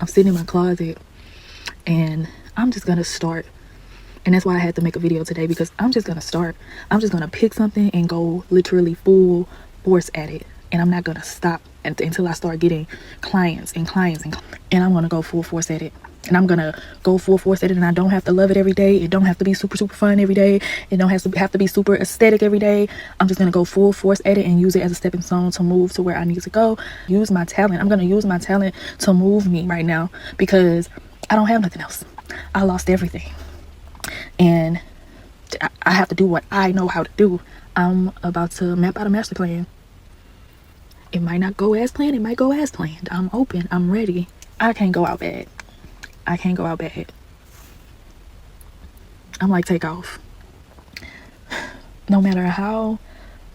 I'm sitting in my closet and I'm just gonna start. And that's why I had to make a video today, because I'm just gonna start. I'm just gonna pick something and go literally full force at it. And I'm not gonna stop until I start getting clients and clients and I'm gonna go full force at it. And I'm gonna go full force at it, and I don't have to love it every day. It don't have to be super fun every day. It don't have to be super aesthetic every day. I'm just gonna go full force at it and use it as a stepping stone to move to where I need to go. Use my talent. I'm gonna use my talent to move me right now, because I don't have nothing else. I lost everything, and I have to do what I know how to do. I'm about to map out a master plan. It might not go as planned. It might go as planned. I'm open. I'm ready. I can't go out bad. I can't go out bad. I'm like Takeoff. No matter how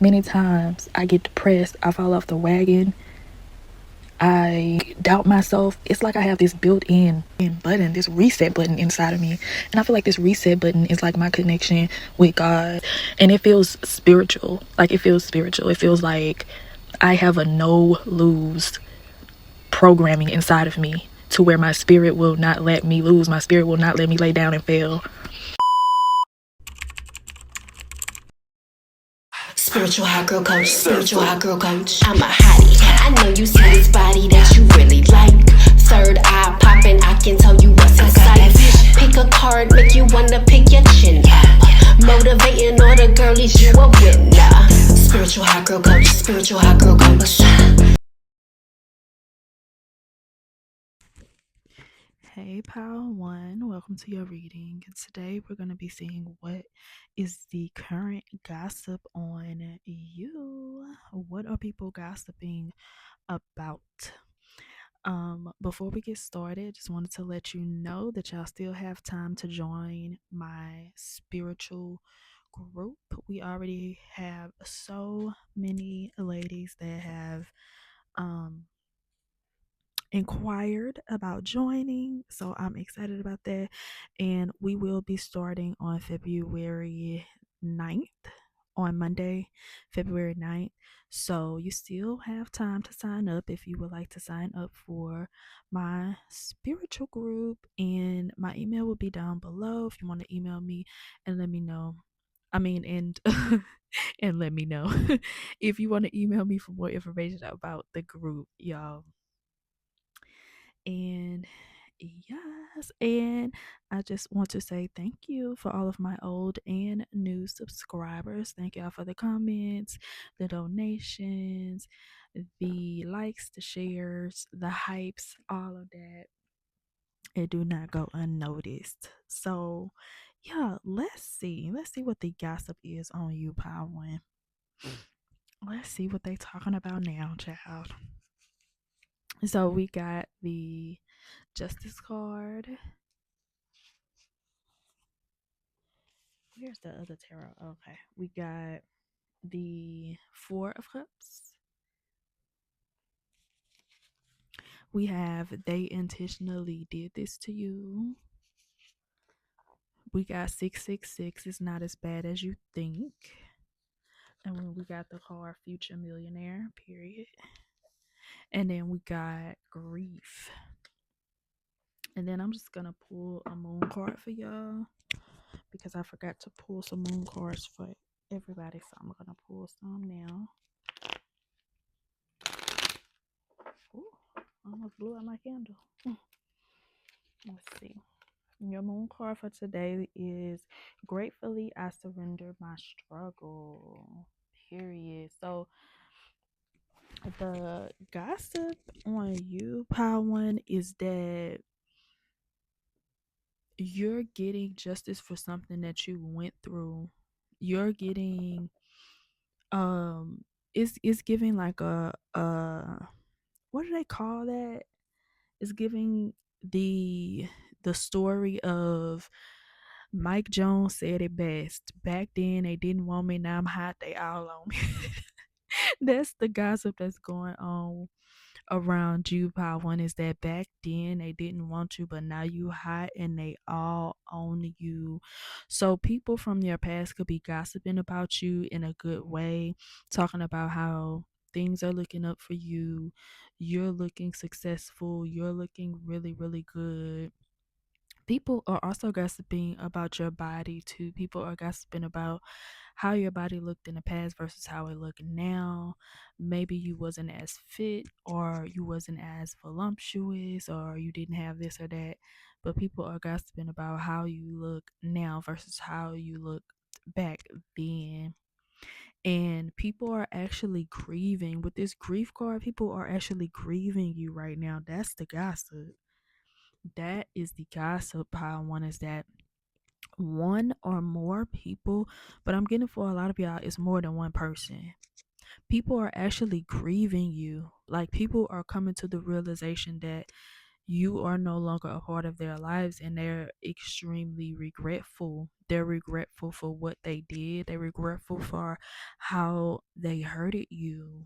many times I get depressed, I fall off the wagon, I doubt myself, it's like I have this built-in button, this reset button inside of me. And I feel like this reset button is like my connection with God. And it feels spiritual. It feels like I have a no-lose programming inside of me, to where my spirit will not let me lose. My spirit will not let me lay down and fail. Spiritual hot girl coach, spiritual hot girl coach. I'm a hottie. I know you see this body that you really like. Third eye popping, I can tell you what's inside. Pick a card, make you wanna pick your chin up. Motivating all the girlies, you a winner. Spiritual hot girl coach, spiritual hot girl coach. Hey Pile 1, welcome to your reading. Today we're going to be seeing what is the current gossip on you. What are people gossiping about? Before we get started, just wanted to let you know that y'all still have time to join my spiritual group. We already have so many ladies that have inquired about joining, so I'm excited about that. And we will be starting on February 9th, on Monday, February 9th. So you still have time to sign up if you would like to sign up for my spiritual group, and my email will be down below if you want to email me and let me know. And and let me know if you want to email me for more information about the group, y'all. And yes, and I just want to say thank you for all of my old and new subscribers. Thank y'all for the comments, the donations, the likes, the shares, the hypes, all of that. It do not go unnoticed. So yeah, let's see what the gossip is on you, Power One. Let's see what they talking about now, child. So we got the Justice card. Where's the other tarot? Okay. We got the Four of Cups. We have they intentionally did this to you. We got 666. It's not as bad as you think. And then we got the card Future Millionaire, period. And then we got Grief. And then I'm just going to pull a moon card for y'all, because I forgot to pull some moon cards for everybody. So I'm going to pull some now. Ooh, I almost blew out my candle. Let's see. Your moon card for today is Gratefully I Surrender My Struggle. Period. So the gossip on you, Power One, is that you're getting justice for something that you went through. You're getting it's giving like a what do they call that? It's giving the story of Mike Jones said it best. Back then they didn't want me, now I'm hot, they all on me. That's the gossip that's going on around you, Power One, is that back then they didn't want you, but now you hot and they all own you. So people from your past could be gossiping about you in a good way, talking about how things are looking up for you, you're looking successful, you're looking really, really good. People are also gossiping about your body too. People are gossiping about how your body looked in the past versus how it look now. Maybe you wasn't as fit, or you wasn't as voluptuous, or you didn't have this or that. But people are gossiping about how you look now versus how you look back then. And people are actually grieving with this grief card. People are actually grieving you right now. That's the gossip. That is the gossip pile one, is that one or more people, but I'm getting for a lot of y'all, it's more than one person. People are actually grieving you. Like, people are coming to the realization that you are no longer a part of their lives, and they're extremely regretful. They're regretful for what they did. They're regretful for how they hurted you.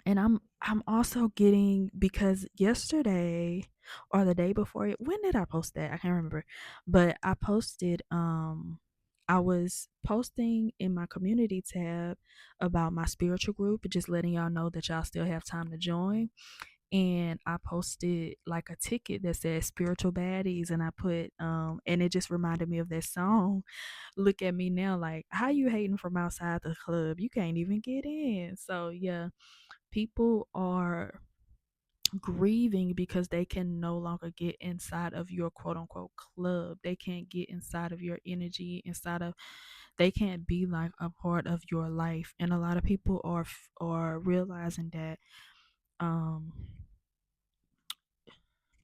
And I'm also getting, because yesterday or the day before it, when did I post that? I can't remember. But I posted, I was posting in my community tab about my spiritual group, just letting y'all know that y'all still have time to join. And I posted like a ticket that said spiritual baddies, and I put and it just reminded me of that song. Look at me now, like, how you hating from outside the club? You can't even get in. So yeah, people are grieving because they can no longer get inside of your quote unquote club. They can't get inside of your energy, inside of, they can't be like a part of your life. And a lot of people are realizing that, um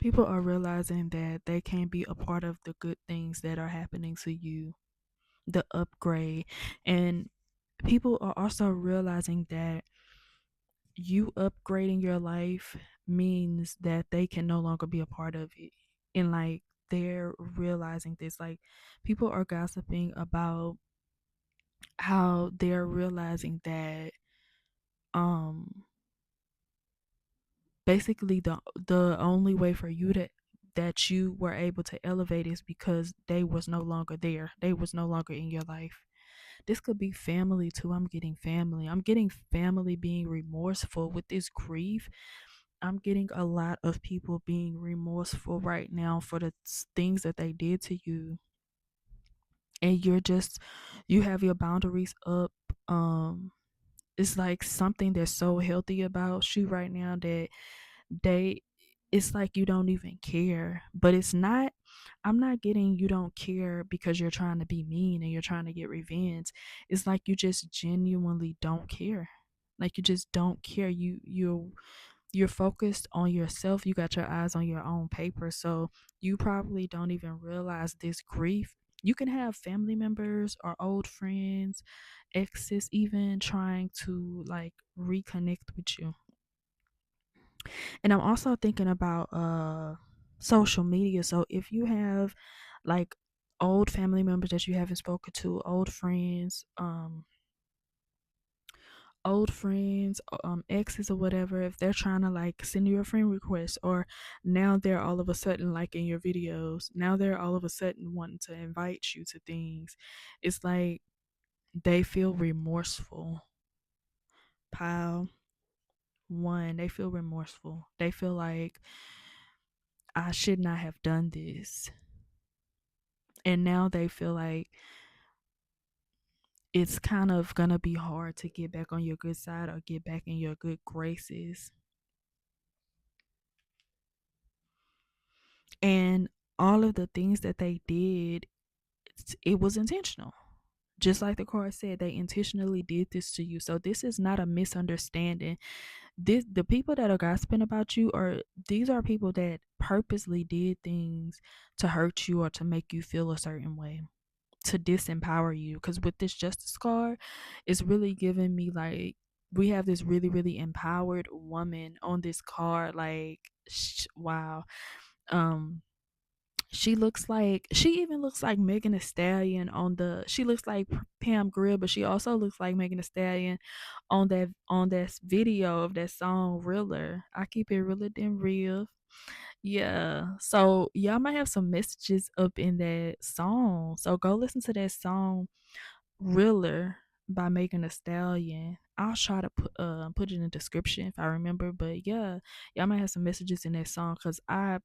people are realizing that they can't be a part of the good things that are happening to you, the upgrade. And people are also realizing that you upgrading your life means that they can no longer be a part of it. And like, they're realizing this. Like, people are gossiping about how they're realizing that, um basically the only way for you to, that you were able to elevate, is because they was no longer there. They was no longer in your life. This could be family too. I'm getting family being remorseful with this grief. I'm getting a lot of people being remorseful right now for the things that they did to you. And you have your boundaries up. It's like something that's so healthy about you right now, that they it's like you don't even care. But it's not, I'm not getting, you don't care because you're trying to be mean and you're trying to get revenge. It's like you just genuinely don't care. Like, you just don't care. You're focused on yourself. You got your eyes on your own paper. So you probably don't even realize this grief. You can have family members or old friends, exes, even trying to like reconnect with you. And I'm also thinking about social media. So if you have like old family members that you haven't spoken to, exes or whatever, if they're trying to like send you a friend request, or now they're all of a sudden liking your videos, now they're all of a sudden wanting to invite you to things, it's like they feel remorseful. Pile one, they feel remorseful. They feel like, I should not have done this. And now they feel like it's kind of gonna be hard to get back on your good side or get back in your good graces. And all of the things that they did, it was intentional. Just like the card said, they intentionally did this to you. So this is not a misunderstanding. The people that are gossiping about you, are these are people that purposely did things to hurt you or to make you feel a certain way, to disempower you. Because with this justice card, it's really giving me like, we have this really, really empowered woman on this card. Like, wow. um she even looks like Megan Thee Stallion on the, she looks like Pam Grier, but she also looks like Megan Thee Stallion on that video of that song Realer. I keep it realer than real. Yeah. So y'all might have some messages up in that song. So go listen to that song Realer. by Megan Thee Stallion. I'll try to put it in the description if I remember. But yeah, y'all might have some messages in that song because I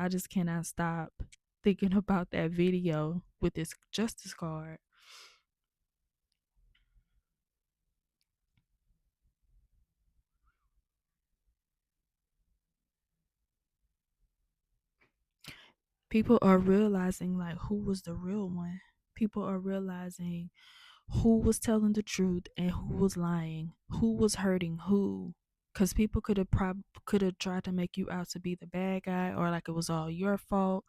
just cannot stop thinking about that video with this justice card. People are realizing like who was the real one. People are realizing who was telling the truth and who was lying, who was hurting who. Cause people could have tried to make you out to be the bad guy or like it was all your fault.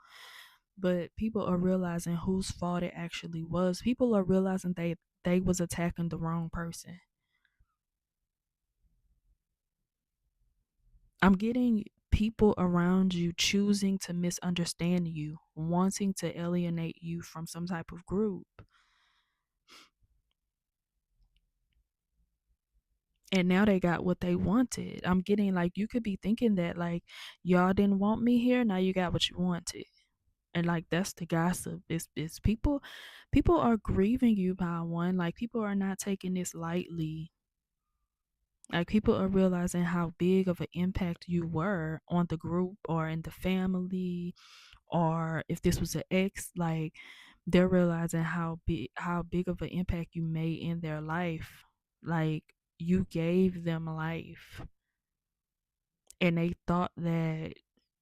But people are realizing whose fault it actually was. People are realizing they was attacking the wrong person. I'm getting people around you choosing to misunderstand you, wanting to alienate you from some type of group. And now they got what they wanted. I'm getting like you could be thinking that like y'all didn't want me here, now you got what you wanted. And like that's the gossip. It's people are grieving you by one. Like people are not taking this lightly. Like people are realizing how big of an impact you were on the group or in the family, or if this was an ex, like they're realizing how big of an impact you made in their life. Like you gave them life, and they thought that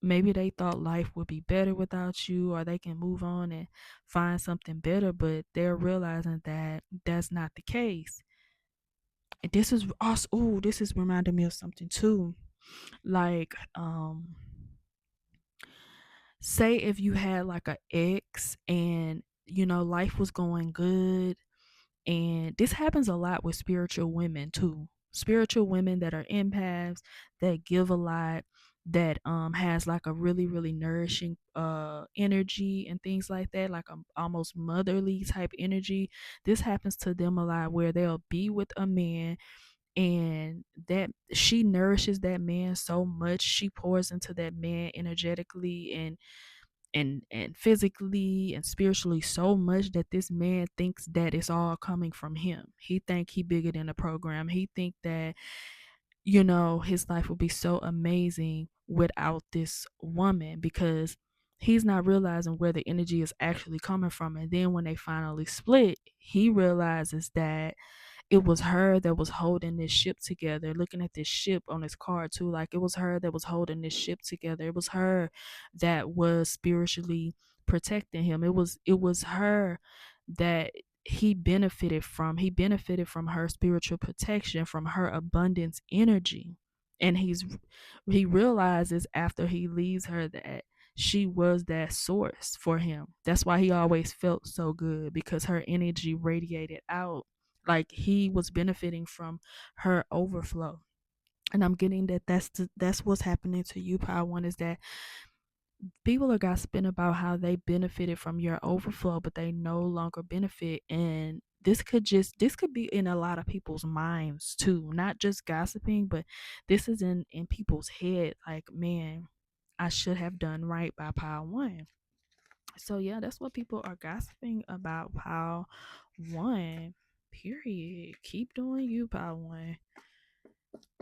maybe they thought life would be better without you, or they can move on and find something better, but they're realizing that that's not the case. And this is also, oh, this is reminding me of something too. Like say if you had like a ex and life was going good, and this happens a lot with spiritual women too. Spiritual women that are empaths, that give a lot, that has like a really really nourishing energy and things like that, like a almost motherly type energy. This happens to them a lot, where they'll be with a man and that she nourishes that man so much, she pours into that man energetically and physically and spiritually so much that this man thinks that it's all coming from him. He think he bigger than the program. He think that his life would be so amazing without this woman, because he's not realizing where the energy is actually coming from. And then when they finally split, he realizes that it was her that was holding this ship together. Looking at this ship on his card too, like it was her that was holding this ship together. It was her that was spiritually protecting him. It was her that he benefited from her spiritual protection, from her abundance energy. And he realizes after he leaves her that she was that source for him. That's why he always felt so good, because her energy radiated out, like he was benefiting from her overflow. And I'm getting that that's what's happening to you, Power One, is that people are gossiping about how they benefited from your overflow, but they no longer benefit. And this could be in a lot of people's minds too, not just gossiping, but this is in people's head, like, man, I should have done right by Power One. So yeah, that's what people are gossiping about, Power One. Period. Keep doing you, Power One.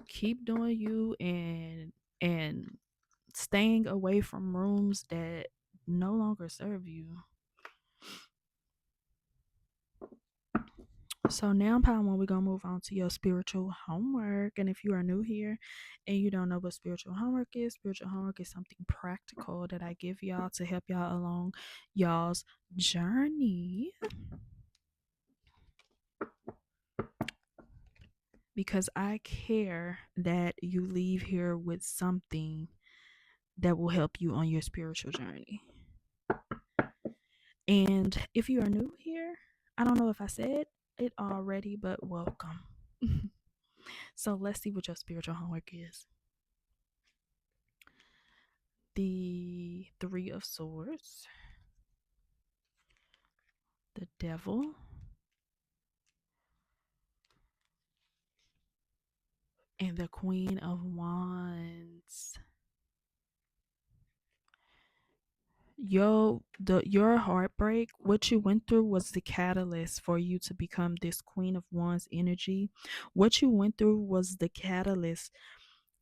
Keep doing you, and staying away from rooms that no longer serve you. So now, Power One, we're gonna move on to your spiritual homework. And if you are new here and you don't know what spiritual homework is something practical that I give y'all to help y'all along y'all's journey. Because I care that you leave here with something that will help you on your spiritual journey. And if you are new here, I don't know if I said it already, but welcome. So let's see what your spiritual homework is. The Three of Swords, the Devil, and the Queen of Wands. your heartbreak, what you went through was the catalyst for you to become this Queen of Wands energy. What you went through was the catalyst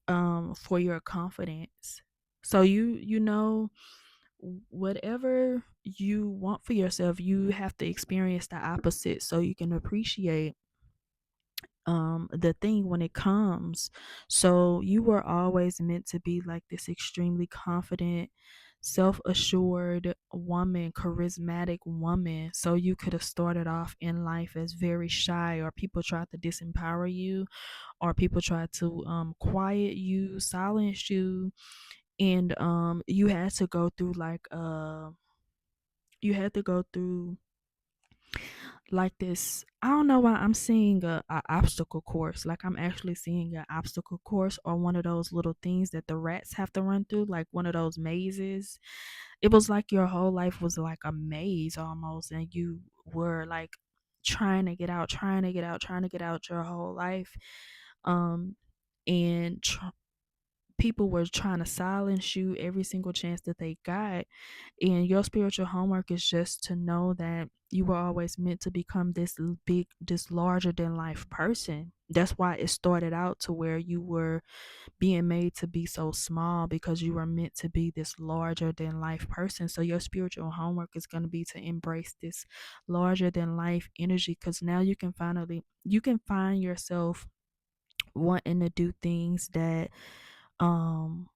for your confidence. So you know, whatever you want for yourself, you have to experience the opposite so you can appreciate the thing when it comes. So you were always meant to be like this extremely confident, self-assured woman, charismatic woman. So you could have started off in life as very shy, or people tried to disempower you, or people tried to quiet you, silence you. And you had to go through you had to go through like this. I don't know why I'm seeing a obstacle course. Like I'm actually seeing an obstacle course, or one of those little things that the rats have to run through, like one of those mazes. It was like your whole life was like a maze almost, and you were like trying to get out, trying to get out, trying to get out your whole life. Um, and people were trying to silence you every single chance that they got. And your spiritual homework is just to know that you were always meant to become this big, this larger than life person. That's why it started out to where you were being made to be so small, because you were meant to be this larger than life person. So your spiritual homework is going to be to embrace this larger than life energy, because now you can find yourself wanting to do things that um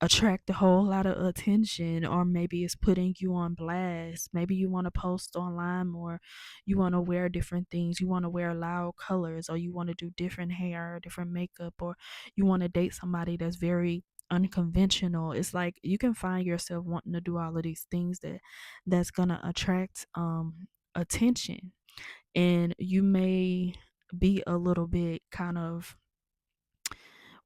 attract a whole lot of attention, or maybe it's putting you on blast. Maybe you want to post online more, you want to wear different things, you want to wear loud colors, or you want to do different hair, different makeup, or you want to date somebody that's very unconventional. It's like you can find yourself wanting to do all of these things that's gonna attract attention. And you may be a little bit kind of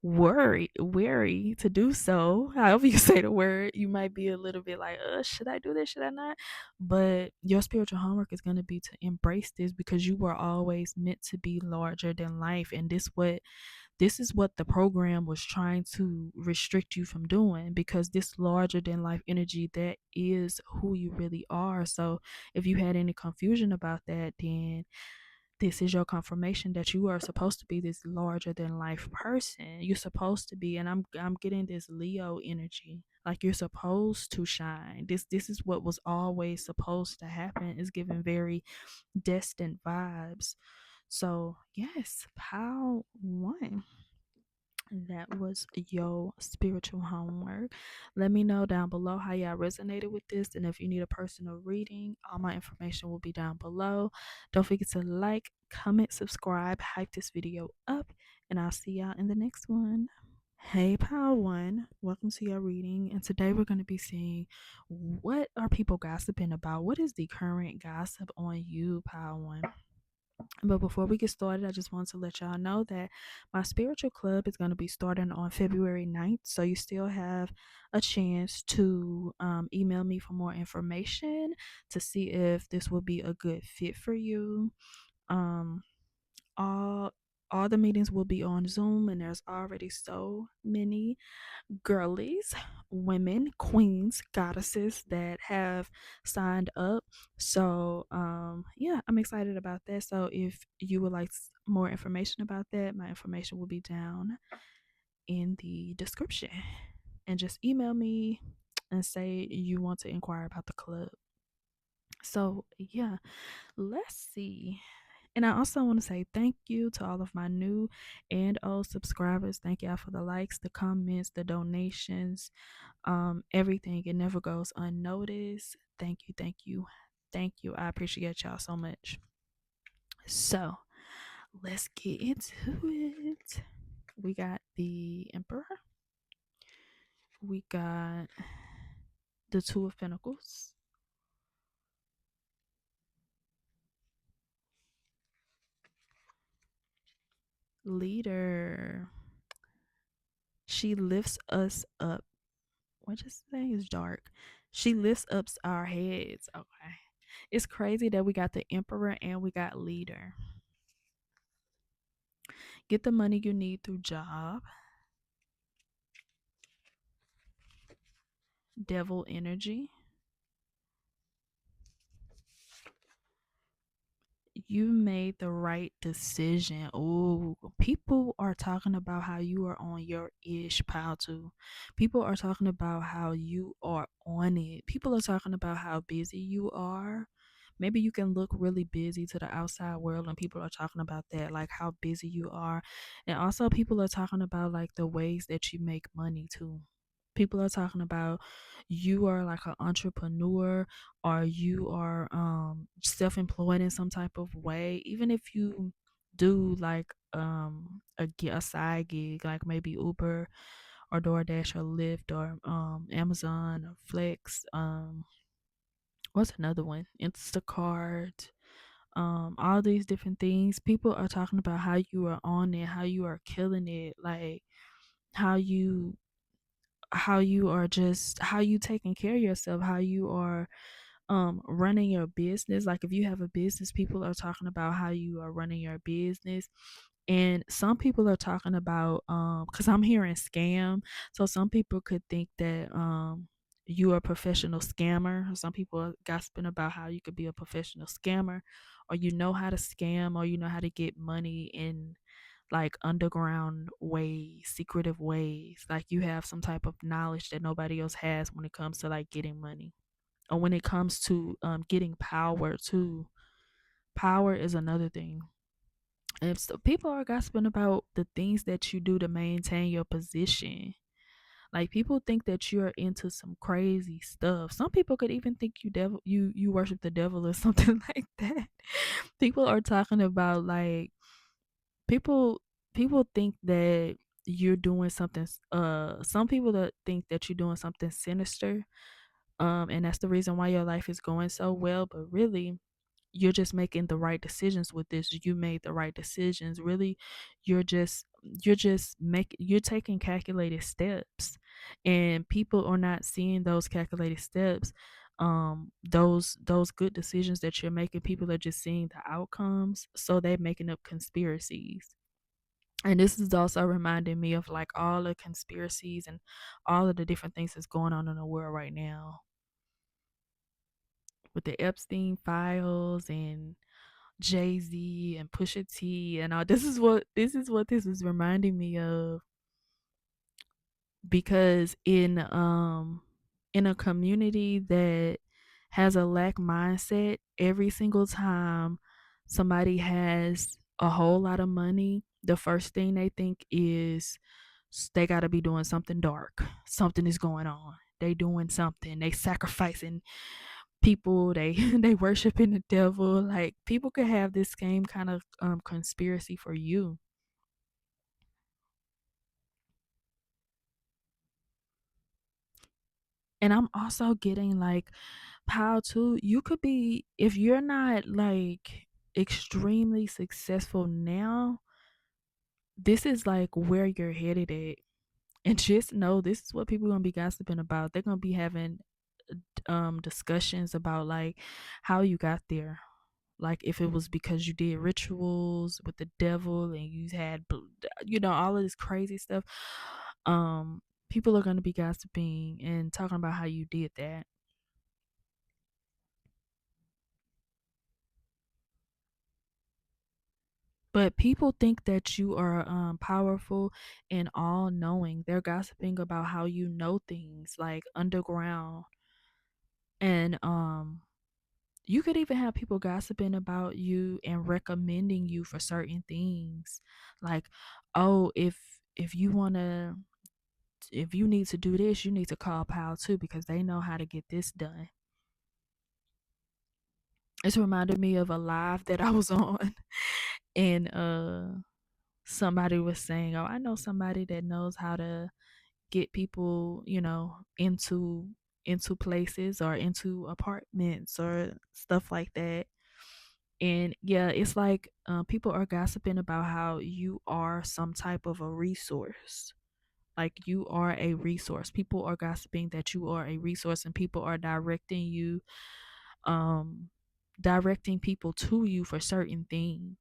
wary to do so. However you say the word, you might be a little bit like, should I do this, should I not? But your spiritual homework is going to be to embrace this, because you were always meant to be larger than life. And this is what the program was trying to restrict you from doing, because this larger than life energy, that is who you really are. So if you had any confusion about that, then this is your confirmation that you are supposed to be this larger than life person. You're supposed to be, and I'm getting this Leo energy. Like you're supposed to shine. This is what was always supposed to happen. It's giving very destined vibes. So yes, pile one. That was your spiritual homework. Let me know down below how y'all resonated with this. And if you need a personal reading, all my information will be down below. Don't forget to like, comment, subscribe, hype this video up, and I'll see y'all in the next one. Hey, Pile One, welcome to your reading. And today we're going to be seeing, what are people gossiping about? What is the current gossip on you, Pile One? But before we get started, I just want to let y'all know that my spiritual club is going to be starting on February 9th. So you still have a chance to email me for more information to see if this will be a good fit for you. Um, all the meetings will be on Zoom, and there's already so many girlies, women, queens, goddesses that have signed up. So yeah, I'm excited about that. So if you would like more information about that, my information will be down in the description. And just email me and say you want to inquire about the club. So yeah, let's see. And I also want to say thank you to all of my new and old subscribers. Thank y'all for the likes, the comments, the donations, everything. It never goes unnoticed. Thank you, thank you, thank you. I appreciate y'all so much. So let's get into it. We got the Emperor. We got the Two of Pentacles. Leader. She lifts us up. What you say is dark. She lifts up our heads. Okay. It's crazy that we got the Emperor and we got Leader. Get the money you need through job. Devil energy. You made the right decision. Oh, people are talking about how you are on your ish pile too. People are talking about how you are on it. People are talking about how busy you are. Maybe you can look really busy to the outside world, and people are talking about that, like how busy you are. And also, people are talking about like the ways that you make money too. People are talking about you are like an entrepreneur, or you are self-employed in some type of way. Even if you do like a side gig, like maybe Uber or DoorDash or Lyft or Amazon or Flex, what's another one, Instacart, all these different things. People are talking about how you are on it, how you are killing it, like how you how you taking care of yourself, how you are running your business. Like if you have a business, people are talking about how you are running your business. And some people are talking about because I'm hearing scam, so some people could think that you are a professional scammer. Some people are gossiping about how you could be a professional scammer, or you know how to scam, or you know how to get money in like underground ways, secretive ways. Like you have some type of knowledge that nobody else has when it comes to like getting money, or when it comes to getting power too. Power is another thing. And so people are gossiping about the things that you do to maintain your position. Like people think that you're into some crazy stuff. Some people could even think you worship the devil or something like that. People are talking about like people people think that you're doing something, some people that think that you're doing something sinister, and that's the reason why your life is going so well. But really, you're just making the right decisions with this. You made the right decisions. Really, you're taking calculated steps, and people are not seeing those calculated steps. Those good decisions that you're making, people are just seeing the outcomes, so they're making up conspiracies. And this is also reminding me of like all the conspiracies and all of the different things that's going on in the world right now with the Epstein files and Jay-Z and Pusha T and all. This is what this is reminding me of, because in a community that has a lack mindset, every single time somebody has a whole lot of money, the first thing they think is they got to be doing something dark. Something is going on. They doing something. They sacrificing people. They they worshiping the devil. Like people could have this same kind of conspiracy for you. And I'm also getting like how to, you could be, if you're not like extremely successful now, this is like where you're headed at. And just know this is what people are gonna be gossiping about. They're gonna be having discussions about like how you got there. Like if it was because you did rituals with the devil and you had all of this crazy stuff. People are gonna be gossiping and talking about how you did that. But people think that you are powerful and all knowing. They're gossiping about how you know things like underground. And you could even have people gossiping about you and recommending you for certain things. Like, oh, if you want to, if you need to do this, you need to call Pal too, because they know how to get this done. It's reminded me of a live that I was on, and somebody was saying, "Oh, I know somebody that knows how to get people, into places or into apartments or stuff like that." And yeah, it's like people are gossiping about how you are some type of a resource. Like you are a resource. People are gossiping that you are a resource, and people are directing you, um, directing people to you for certain things.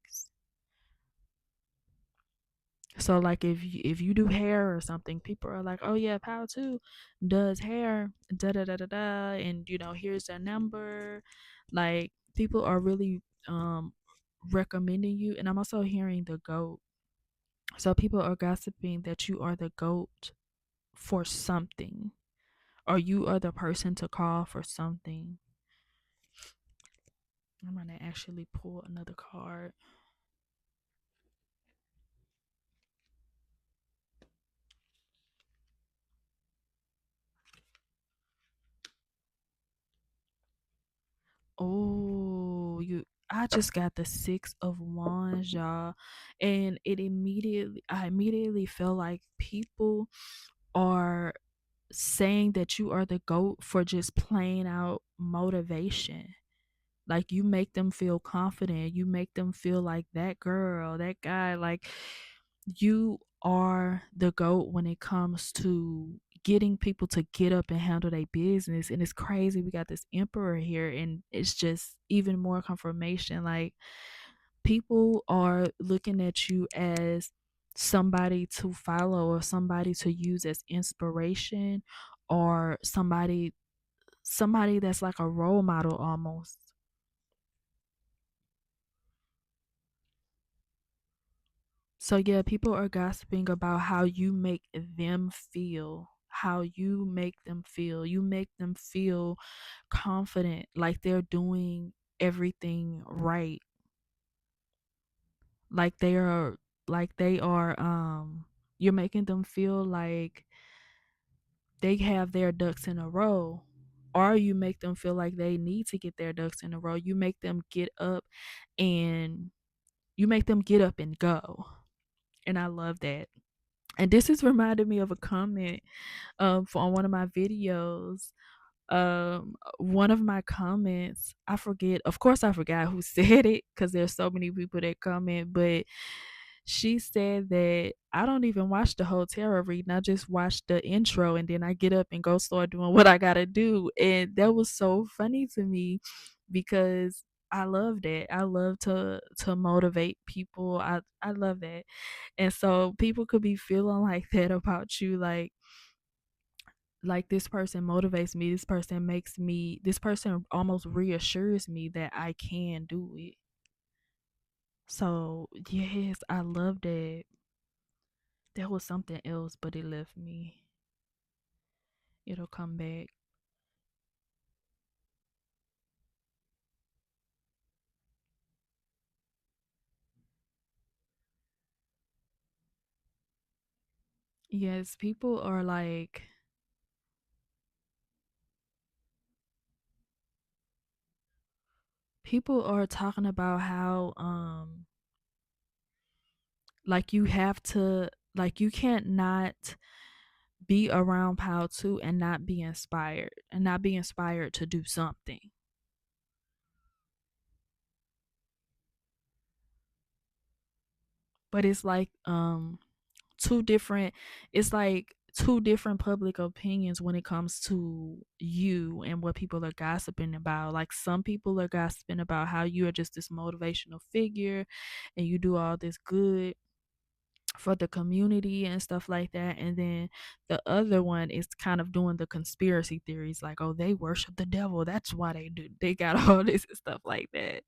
So like if you do hair or something, people are like, "Oh yeah, Power 2 does hair, da da da da da," and here's their number. Like people are really recommending you, and I'm also hearing the goat. So people are gossiping that you are the goat for something, or you are the person to call for something. I'm gonna actually pull another card. Oh, you I just got the 6 of wands, y'all. And I immediately feel like people are saying that you are the goat for just plain out motivation. Like, you make them feel confident. You make them feel like that girl, that guy, like you are the GOAT when it comes to getting people to get up and handle their business. And it's crazy. We got this emperor here, and it's just even more confirmation. Like, people are looking at you as somebody to follow, or somebody to use as inspiration, or somebody that's like a role model almost. So yeah, people are gossiping about how you make them feel. How you make them feel. You make them feel confident, like they're doing everything right. Like they are you're making them feel like they have their ducks in a row. Or you make them feel like they need to get their ducks in a row. And you make them get up and go. And I love that. And this is reminding me of a comment on one of my videos. One of my comments, I forget, of course I forgot who said it, because there's so many people that comment, but she said that I don't even watch the whole tarot reading. I just watch the intro, and then I get up and go start doing what I gotta do. And that was so funny to me, because I love that. I love to motivate people. I love that. And so people could be feeling like that about you, like this person motivates me, this person almost reassures me that I can do it. So yes, I love that. There was something else, but it left me. It'll come back. Yes, people are talking about how like you have to, like you can't not be around Pal 2 and not be inspired to do something. But it's like two different it's like two different public opinions when it comes to you and what people are gossiping about. Like, some people are gossiping about how you are just this motivational figure and you do all this good for the community and stuff like that. And then the other one is kind of doing the conspiracy theories, like, oh, they worship the devil, that's why they got all this and stuff like that.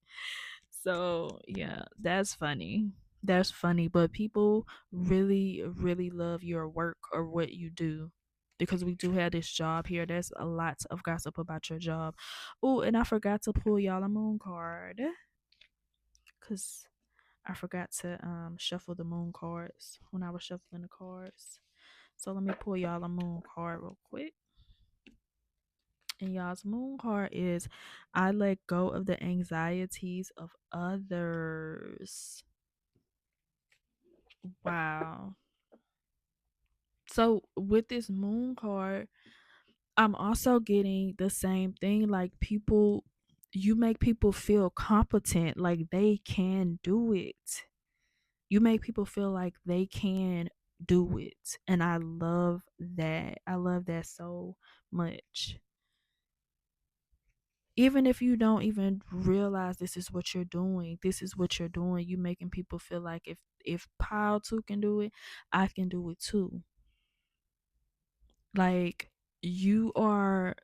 So yeah, that's funny. That's funny. But people really, really love your work or what you do, because we do have this job here. There's a lot of gossip about your job. Oh, and I forgot to pull y'all a moon card, because I forgot to shuffle the moon cards when I was shuffling the cards. So let me pull y'all a moon card real quick. And y'all's moon card is, I let go of the anxieties of others. Wow. So with this moon card, I'm also getting the same thing. Like, you make people feel competent, like they can do it. You make people feel like they can do it. And I love that. I love that so much. Even if you don't even realize this is what you're doing, you making people feel like if Pile 2 can do it, I can do it too. Like, you are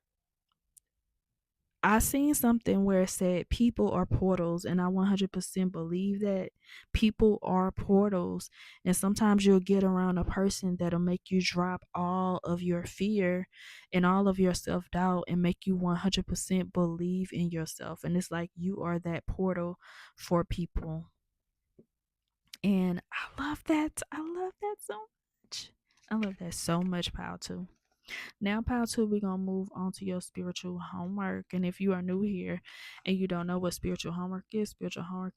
I seen something where it said people are portals, and I 100% believe that people are portals. And sometimes you'll get around a person that'll make you drop all of your fear and all of your self doubt and make you 100% believe in yourself. And it's like you are that portal for people. And I love that. I love that so much. I love that so much, Pal, too. Now, Pal 2, we're going to move on to your spiritual homework. And if you are new here and you don't know what spiritual homework is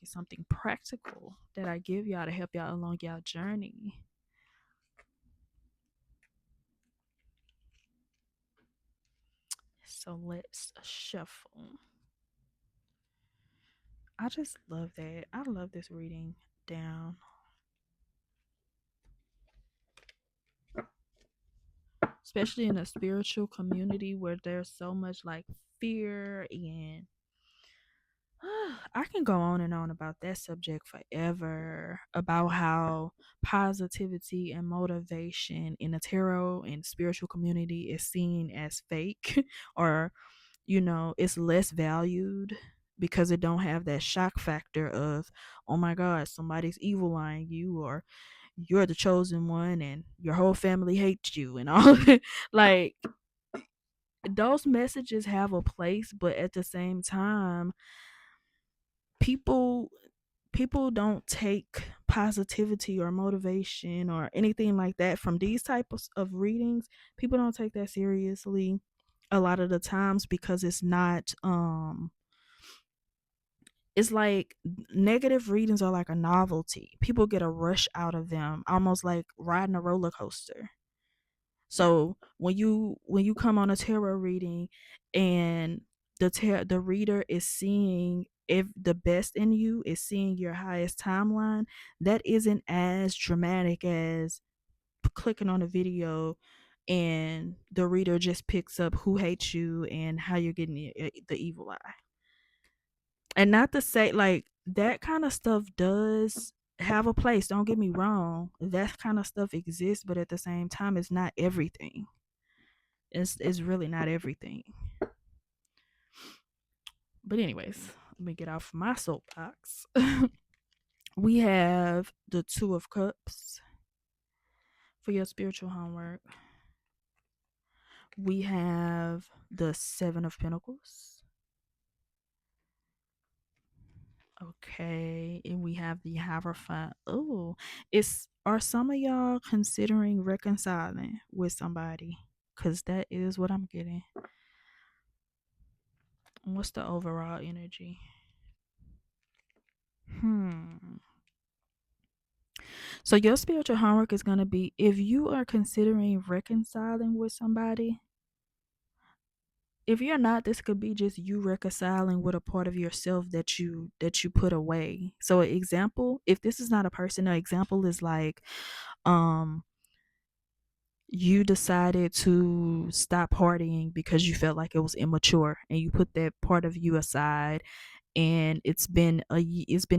something practical that I give y'all to help y'all along y'all journey. So let's shuffle. I just love that. I love this reading down. Especially in a spiritual community where there's so much like fear and I can go on and on about that subject forever about how positivity and motivation in a tarot and spiritual community is seen as fake or it's less valued because it don't have that shock factor of, oh my god, somebody's evil eyeing you, or you're the chosen one and your whole family hates you and all. Like, those messages have a place, but at the same time, people people don't take positivity or motivation or anything like that from these types of readings. People don't take that seriously a lot of the times because it's like negative readings are like a novelty. People get a rush out of them, almost like riding a roller coaster. So when you come on a tarot reading and the reader is seeing, if the best in you is seeing your highest timeline, that isn't as dramatic as clicking on a video and the reader just picks up who hates you and how you're getting the evil eye. And not to say, like, that kind of stuff does have a place, don't get me wrong. That kind of stuff exists, but at the same time, it's not everything. It's really not everything. But anyways, let me get off my soapbox. We have the Two of Cups for your spiritual homework. We have the Seven of Pentacles. Okay, and we have the Hierophant. Oh, are some of y'all considering reconciling with somebody? Cause that is what I'm getting. What's the overall energy? So your spiritual homework is going to be, if you are considering reconciling with somebody, if you're not, this could be just you reconciling with a part of yourself that you put away. So an example, if this is not a person, an example is like you decided to stop partying because you felt like it was immature and you put that part of you aside, and it's been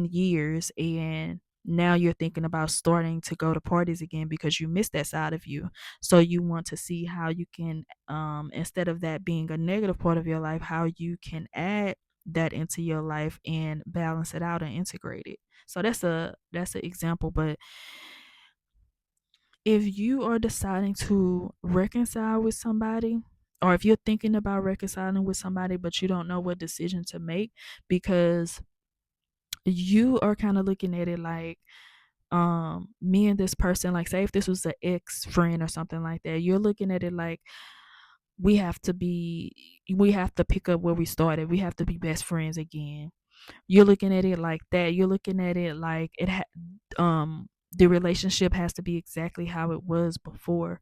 years, and now you're thinking about starting to go to parties again because you miss that side of you. So you want to see how you can, instead of that being a negative part of your life, how you can add that into your life and balance it out and integrate it. So that's an example. But if you are deciding to reconcile with somebody, or if you're thinking about reconciling with somebody but you don't know what decision to make, because you are kind of looking at it like, me and this person, like, say if this was an ex friend or something like that, you're looking at it like, we have to pick up where we started, we have to be best friends again. You're looking at it like that. You're looking at it like the relationship has to be exactly how it was before.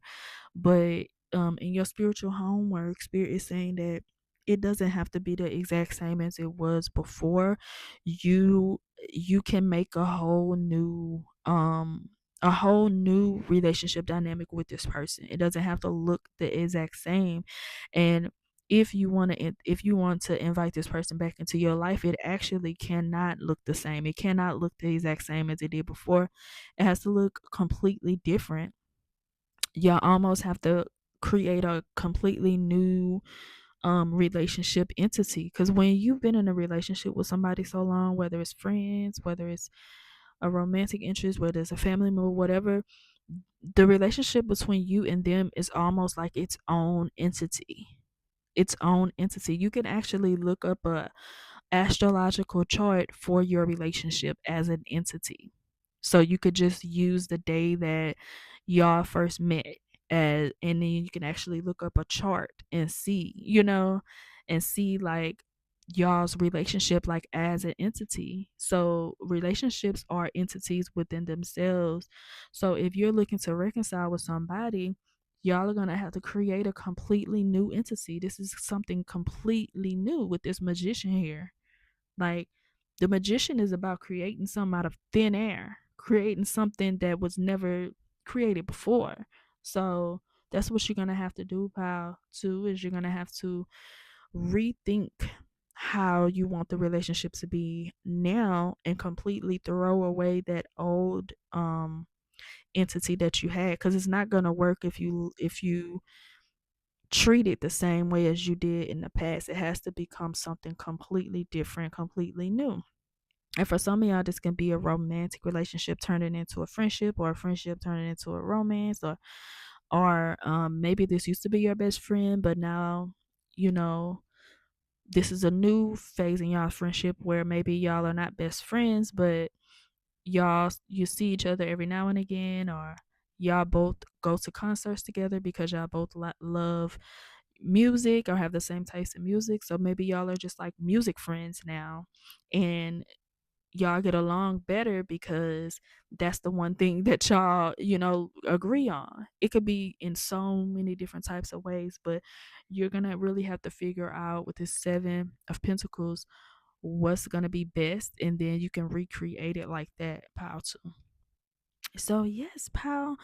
But in your spiritual homework, Spirit is saying that it doesn't have to be the exact same as it was before. You can make a whole new relationship dynamic with this person. It doesn't have to look the exact same. And if you want to invite this person back into your life, it actually cannot look the same. It cannot look the exact same as it did before. It has to look completely different. You almost have to create a completely new relationship entity. Because when you've been in a relationship with somebody so long, whether it's friends, whether it's a romantic interest, whether it's a family member, whatever, the relationship between you and them is almost like its own entity. Its own entity. You can actually look up a astrological chart for your relationship as an entity. So you could just use the day that y'all first met, and then you can actually look up a chart and see, and see like y'all's relationship like as an entity. So relationships are entities within themselves. So if you're looking to reconcile with somebody, y'all are going to have to create a completely new entity. This is something completely new with this magician here. Like, the magician is about creating something out of thin air, creating something that was never created before. So that's what you're gonna have to do, pal. Too, is you're gonna have to rethink how you want the relationship to be now and completely throw away that old entity that you had, because it's not gonna work if you treat it the same way as you did in the past. It has to become something completely different, completely new. And for some of y'all, this can be a romantic relationship turning into a friendship, or a friendship turning into a romance, or maybe this used to be your best friend, but now, you know, this is a new phase in y'all friendship where maybe y'all are not best friends, but you see each other every now and again, or y'all both go to concerts together because y'all both love music or have the same taste in music. So maybe y'all are just like music friends now, and y'all get along better because that's the one thing that y'all, agree on. It could be in so many different types of ways, but you're gonna really have to figure out with this Seven of Pentacles what's gonna be best, and then you can recreate it like that, pile two. So yes, pile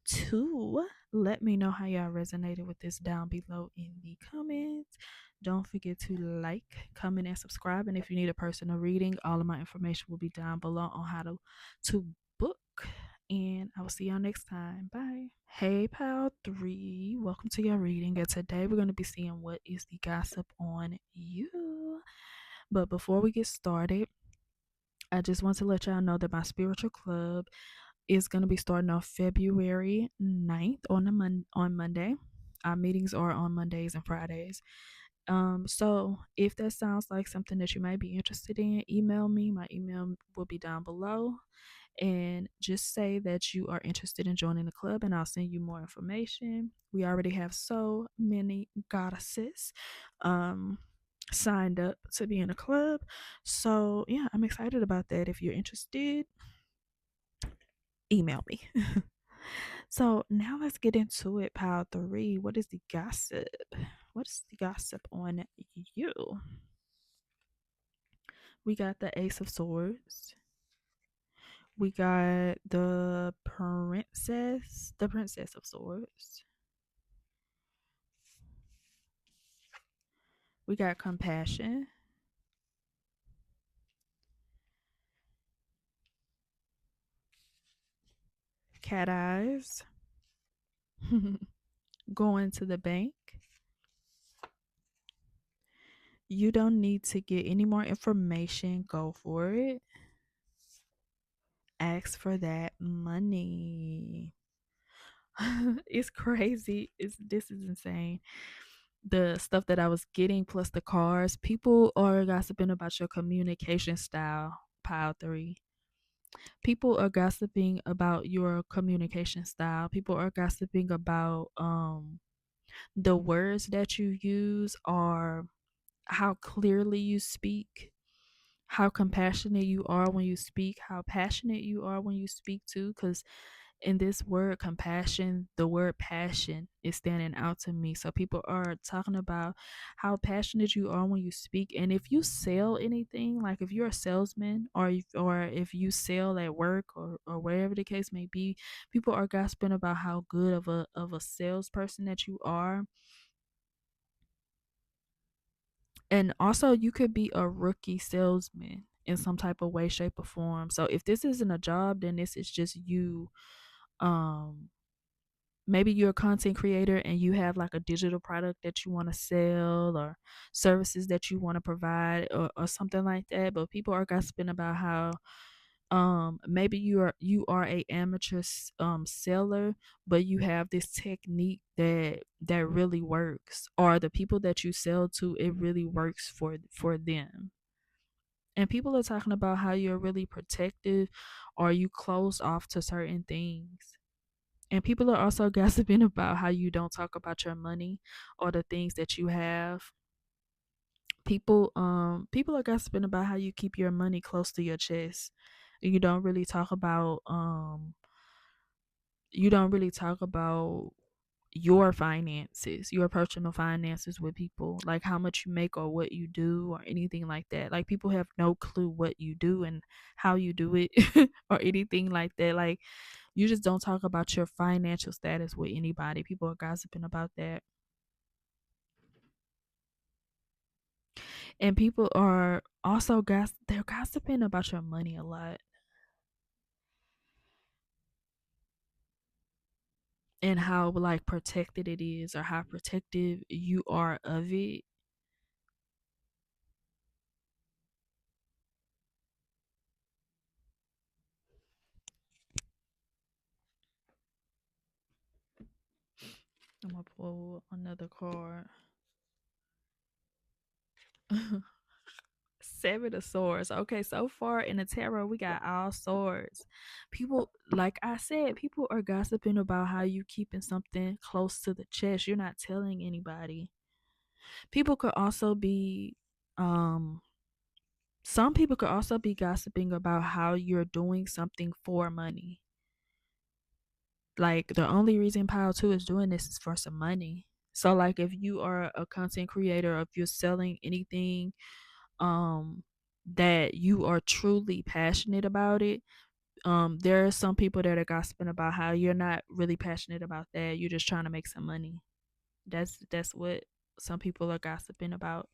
two, let me know how y'all resonated with this down below in the comments. Don't forget to like, comment, and subscribe. And if you need a personal reading, all of my information will be down below on how to book. And I will see y'all next time. Bye. Hey, pal three. Welcome to your reading. And today we're going to be seeing what is the gossip on you. But before we get started, I just want to let y'all know that my spiritual club is going to be starting on February 9th on Monday. Our meetings are on Mondays and Fridays. So if that sounds like something that you might be interested in, email me. My email will be down below. And just say that you are interested in joining the club, and I'll send you more information. We already have so many goddesses signed up to be in the club. So yeah, I'm excited about that. If you're interested, email me. So now let's get into it, pile three. What is the gossip? What is the gossip on you? We got the Ace of Swords. We got the Princess of Swords. We got Compassion. Cat Eyes. Going to the bank. You don't need to get any more information. Go for it. Ask for that money. It's crazy. This is insane. The stuff that I was getting plus the cards. People are gossiping about your communication style. Pile three. People are gossiping about your communication style. People are gossiping about the words that you use, or how clearly you speak, how compassionate you are when you speak, how passionate you are when you speak too. Because in this word compassion, the word passion is standing out to me. So people are talking about how passionate you are when you speak. And if you sell anything, like if you're a salesman, or if you sell at work, or wherever the case may be, people are gossiping about how good of a salesperson that you are. And also, you could be a rookie salesman in some type of way, shape, or form. So if this isn't a job, then this is just you um maybe you're a content creator and you have like a digital product that you want to sell or services that you want to provide, or something like that, but people are gossiping about how maybe you are a amateur seller, but you have this technique that really works, or the people that you sell to, it really works for them. And people are talking about how you're really protective or you close off to certain things. And people are also gossiping about how you don't talk about your money or the things that you have. People are gossiping about how you keep your money close to your chest. You don't really talk about your finances, your personal finances with people, like how much you make or what you do or anything like that. Like people have no clue what you do and how you do it or anything like that. Like you just don't talk about your financial status with anybody. People are gossiping about that. And people are also they're gossiping about your money a lot and how like protected it is or how protective you are of it. I'm gonna pull another card. Seven of Swords. Okay, so far in the tarot, we got all swords. People, like I said, people are gossiping about how you keeping something close to the chest. You're not telling anybody. People could also be, um, some people could also be gossiping about how you're doing something for money. Like the only reason Pile 2 is doing this is for some money. So like if you are a content creator, or if you're selling anything um that you are truly passionate about it, there are some people that are gossiping about how you're not really passionate about that. You're just trying to make some money. That's what some people are gossiping about.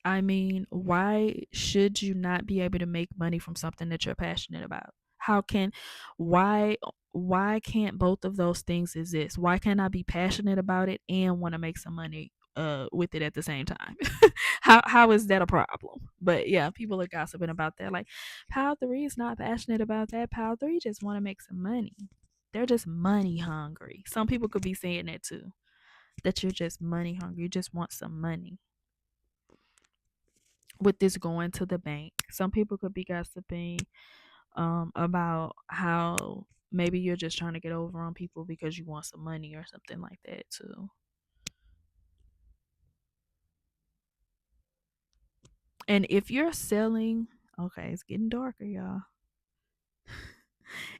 I mean, why should you not be able to make money from something that you're passionate about? How can why why can't both of those things exist? Why can't I be passionate about it and want to make some money with it at the same time? How is that a problem? But yeah, people are gossiping about that. Like Pile 3 is not passionate about that. Pile 3 just want to make some money. They're just money hungry. Some people could be saying that too. That you're just money hungry. You just want some money with this going to the bank. Some people could be gossiping about how maybe you're just trying to get over on people because you want some money or something like that too. And if you're selling, okay, it's getting darker, y'all.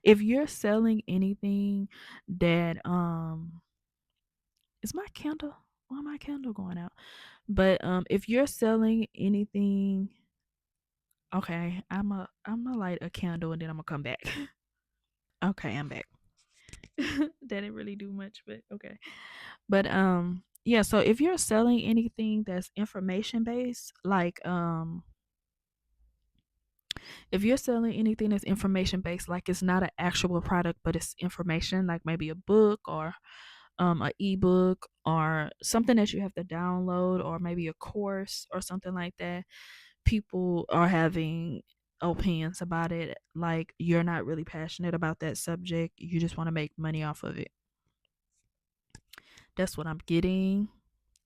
If you're selling anything that is my candle, why my candle going out? But if you're selling anything, okay, I'm a light a candle and then I'm gonna come back. Okay, I'm back. That didn't really do much, but okay. But yeah, so if you're selling anything that's information based, like if you're selling anything that's information based, like it's not an actual product but it's information, like maybe a book or a ebook or something that you have to download, or maybe a course or something like that, people are having opinions about it. Like you're not really passionate about that subject, you just want to make money off of it. That's what I'm getting.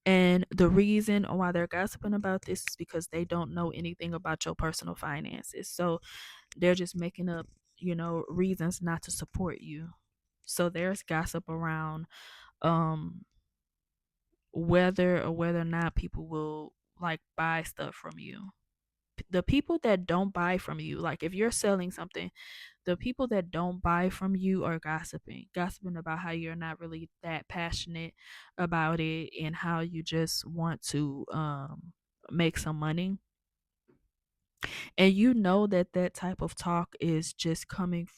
And the reason why they're gossiping about this is because they don't know anything about your personal finances. So they're just making up, reasons not to support you. So there's gossip around um whether or not people will like buy stuff from you. The people that don't buy from you, like if you're selling something, the people that don't buy from you are gossiping about how you're not really that passionate about it and how you just want to make some money. And you know that that type of talk is just coming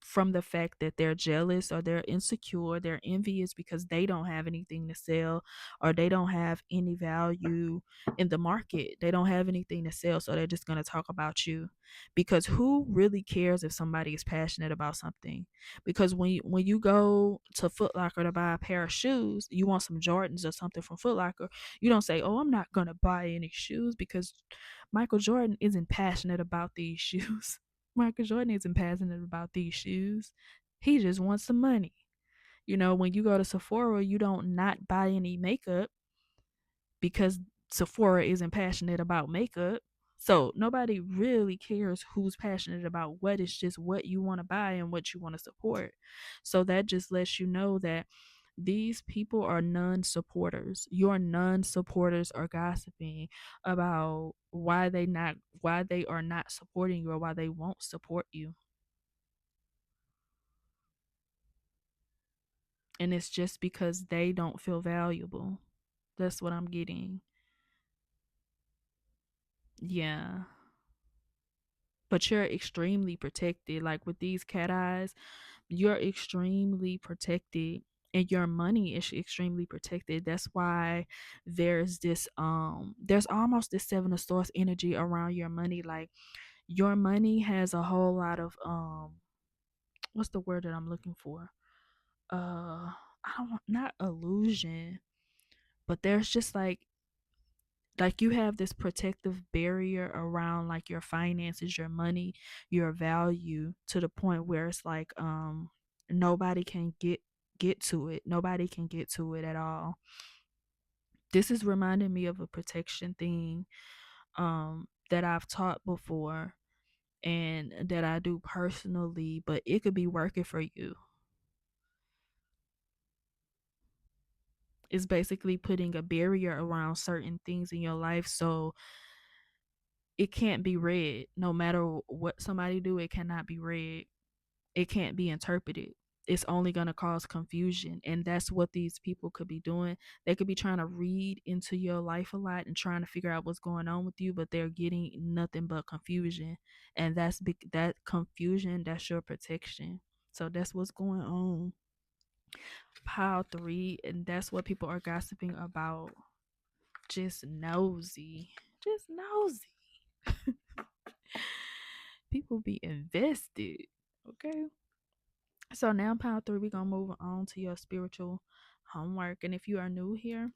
from the fact that they're jealous or they're insecure, they're envious because they don't have anything to sell or they don't have any value in the market. They don't have anything to sell, so they're just going to talk about you. Because who really cares if somebody is passionate about something? Because when you go to Foot Locker to buy a pair of shoes, you want some Jordans or something from Foot Locker, you don't say, "Oh, I'm not going to buy any shoes," because Michael Jordan isn't passionate about these shoes. Michael Jordan isn't passionate about these shoes. He just wants some money. When you go to Sephora, you don't not buy any makeup because Sephora isn't passionate about makeup. So nobody really cares who's passionate about what. It's just what you want to buy and what you want to support. So that just lets you know that these people are non-supporters. Your non-supporters are gossiping about why they are not supporting you or why they won't support you. And it's just because they don't feel valuable. That's what I'm getting. Yeah. But you're extremely protected. Like with these cat eyes, you're extremely protected and your money is extremely protected. That's why there's almost this seven of swords energy around your money. Like your money has a whole lot of what's the word that I'm looking for? I don't want, not illusion, but there's just like you have this protective barrier around like your finances, your money, your value, to the point where it's like nobody can get to it. Nobody can get to it at all. This is reminding me of a protection thing that I've taught before and that I do personally, but it could be working for you. It's basically putting a barrier around certain things in your life so it can't be read. No matter what somebody do, it cannot be read. It can't be interpreted. It's only going to cause confusion, and that's what these people could be doing. They could be trying to read into your life a lot and trying to figure out what's going on with you, but they're getting nothing but confusion. And that's that confusion, that's your protection. So that's what's going on. Pile 3, and that's what people are gossiping about. Just nosy. Just nosy. People be invested. Okay. So now, pile 3, we're gonna move on to your spiritual homework. And if you are new here,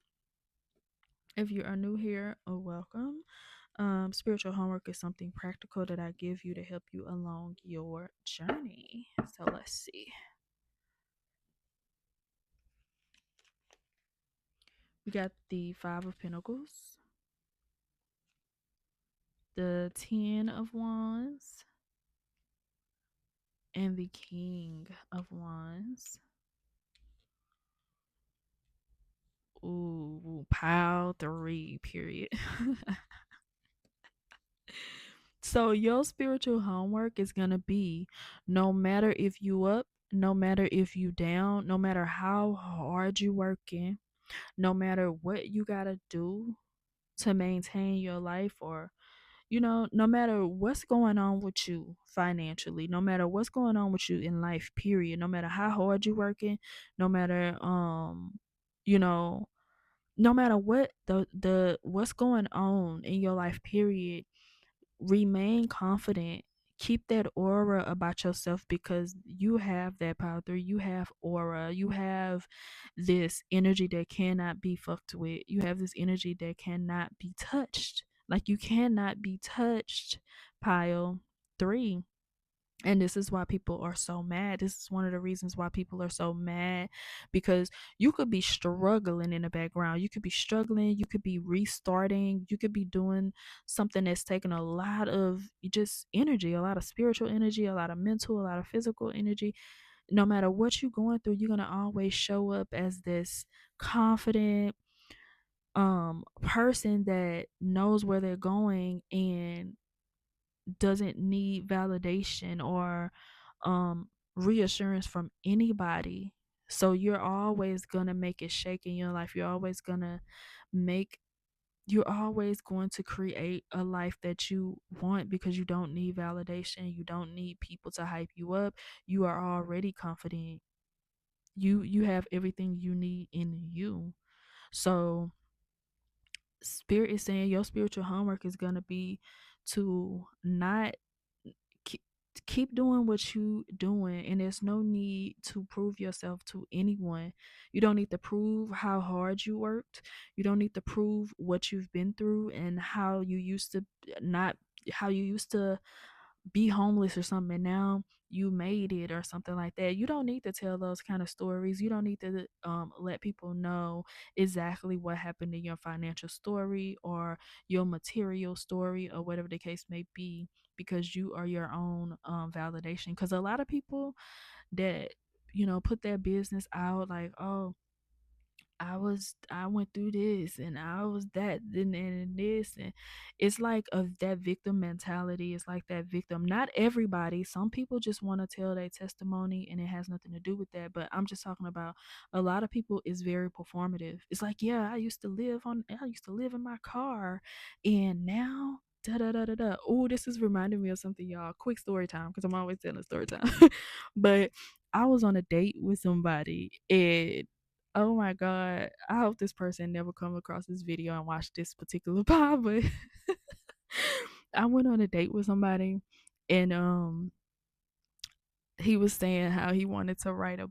welcome. Spiritual homework is something practical that I give you to help you along your journey. So let's see. We got the 5 of Pentacles, the 10 of Wands, and the King of Wands. Ooh, pile 3, period. So your spiritual homework is going to be, no matter if you up, no matter if you down, no matter how hard you working, no matter what you got to do to maintain your life, or no matter what's going on with you financially, no matter what's going on with you in life, period, no matter how hard you working, no matter you know no matter what the what's going on in your life, period, remain confident. Keep that aura about yourself, because you have that power. You have aura. You have this energy that cannot be fucked with. You have this energy that cannot be touched. Like, you cannot be touched. Pile 3. And this is why people are so mad. This is one of the reasons why people are so mad, because you could be struggling in the background. You could be struggling. You could be restarting. You could be doing something that's taking a lot of just energy, a lot of spiritual energy, a lot of mental, a lot of physical energy. No matter what you're going through, you're going to always show up as this confident person that knows where they're going and doesn't need validation or reassurance from anybody. So you're always gonna make it shake in your life. You're always gonna make you're always going to create a life that you want because you don't need validation. You don't need people to hype you up. You are already confident. You have everything you need in you. So spirit is saying your spiritual homework is going to be to not keep, keep doing what you doing, and there's no need to prove yourself to anyone. You don't need to prove how hard you worked. You don't need to prove what you've been through and not how you used to be homeless or something and now you made it or something like that. You don't need to tell those kind of stories. You don't need to let people know exactly what happened in your financial story or your material story or whatever the case may be, because you are your own validation. Because a lot of people that put their business out like, oh, I went through this and I was that and this, and it's like of that victim mentality. It's like that victim. Not everybody. Some people just want to tell their testimony and it has nothing to do with that. But I'm just talking about a lot of people is very performative. It's like, yeah, I used to live in my car and now da da da da da. Oh, this is reminding me of something, y'all. Quick story time, because I'm always telling story time. But I was on a date with somebody and oh my god, I hope this person never come across this video and watch this particular pod, but I went on a date with somebody and he was saying how he wanted to write a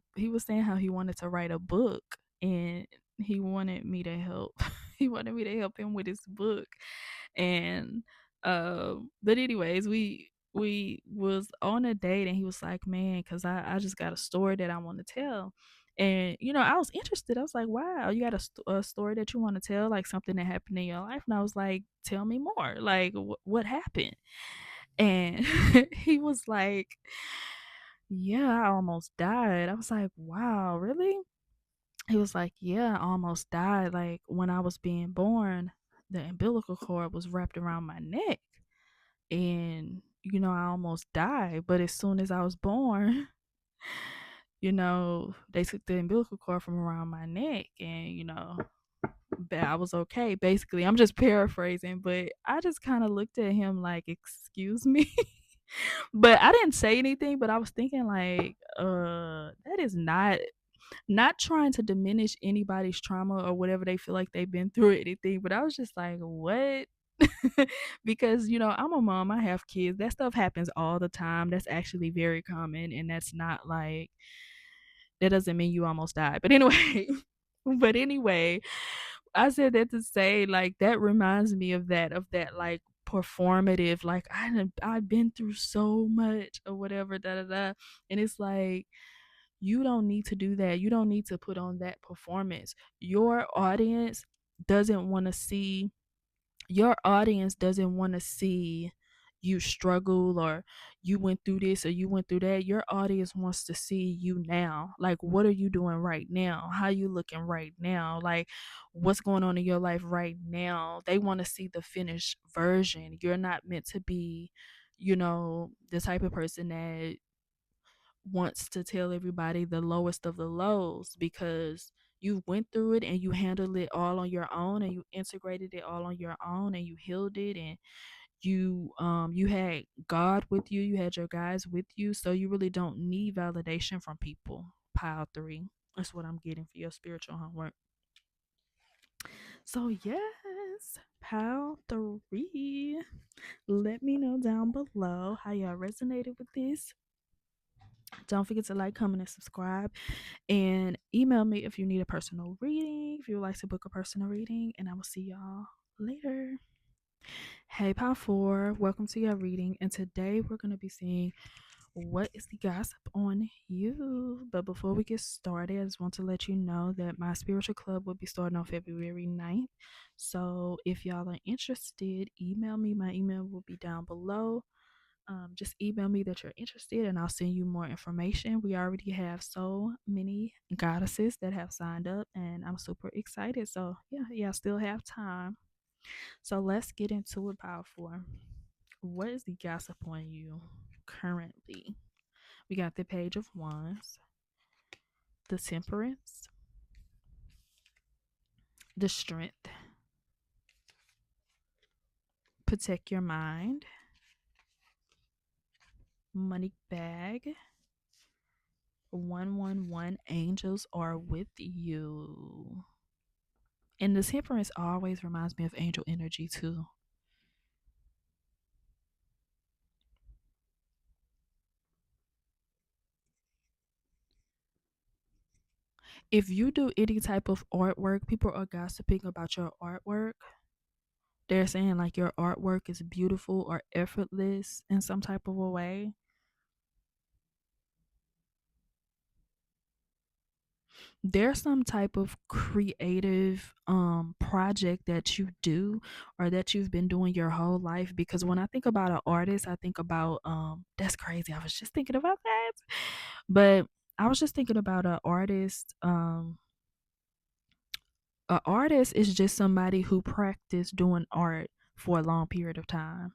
book, and he wanted me to help. He wanted me to help him with his book. And but anyways, we was on a date and he was like, man, because I just got a story that I want to tell. And I was interested. I was like, wow, you got a story that you want to tell, like something that happened in your life? And I was like, tell me more, like what happened? And he was like, yeah, I almost died. I was like, wow, really? He was like, yeah, I almost died. Like when I was being born, the umbilical cord was wrapped around my neck, and I almost died. But as soon as I was born, they took the umbilical cord from around my neck, and I was okay. Basically, I'm just paraphrasing, but I just kind of looked at him like, excuse me. But I didn't say anything, but I was thinking like, that is not trying to diminish anybody's trauma or whatever they feel like they've been through or anything, but I was just like, what? Because I'm a mom, I have kids, that stuff happens all the time. That's actually very common, and that's not like, that doesn't mean you almost died. But anyway, but anyway, I said that to say, like, that reminds me of that like performative, like, I've been through so much or whatever, da da da. And it's like, you don't need to do that. You don't need to put on that performance. Doesn't want to see your audience doesn't want to see you struggle, or you went through this or you went through that. Your audience wants to see you now. Like, what are you doing right now? How you looking right now? Like, what's going on in your life right now? They want to see the finished version. You're not meant to be, the type of person that wants to tell everybody the lowest of the lows, because you went through it and you handled it all on your own, and you integrated it all on your own, and you healed it, and you had God with you, you had your guys with you, so you really don't need validation from people. Pile 3. That's what I'm getting for your spiritual homework. So yes, pile 3. Let me know down below how y'all resonated with this. Don't forget to like, comment, and subscribe. And email me if you need a personal reading, if you would like to book a personal reading. And I will see y'all later. Hey, Pile 4. Welcome to your reading. And today we're going to be seeing what is the gossip on you. But before we get started, I just want to let you know that my spiritual club will be starting on February 9th. So if y'all are interested, email me. My email will be down below. Just email me that you're interested and I'll send you more information. We already have so many goddesses that have signed up and I'm super excited. So yeah, still have time. So let's get into it, Pile 4. What is the gossip on you currently? We got the Page of Wands, the Temperance, the Strength, Protect your mind. Money bag. 111 angels are with you. And the temperance always reminds me of angel energy too. If you do any type of artwork, people are gossiping about your artwork. They're saying like your artwork is beautiful or effortless in some type of a way. There's some type of creative project that you do or that you've been doing your whole life, because when I think about an artist, I think about that's crazy. I was just thinking about that. But I was just thinking about an artist is just somebody who practiced doing art for a long period of time,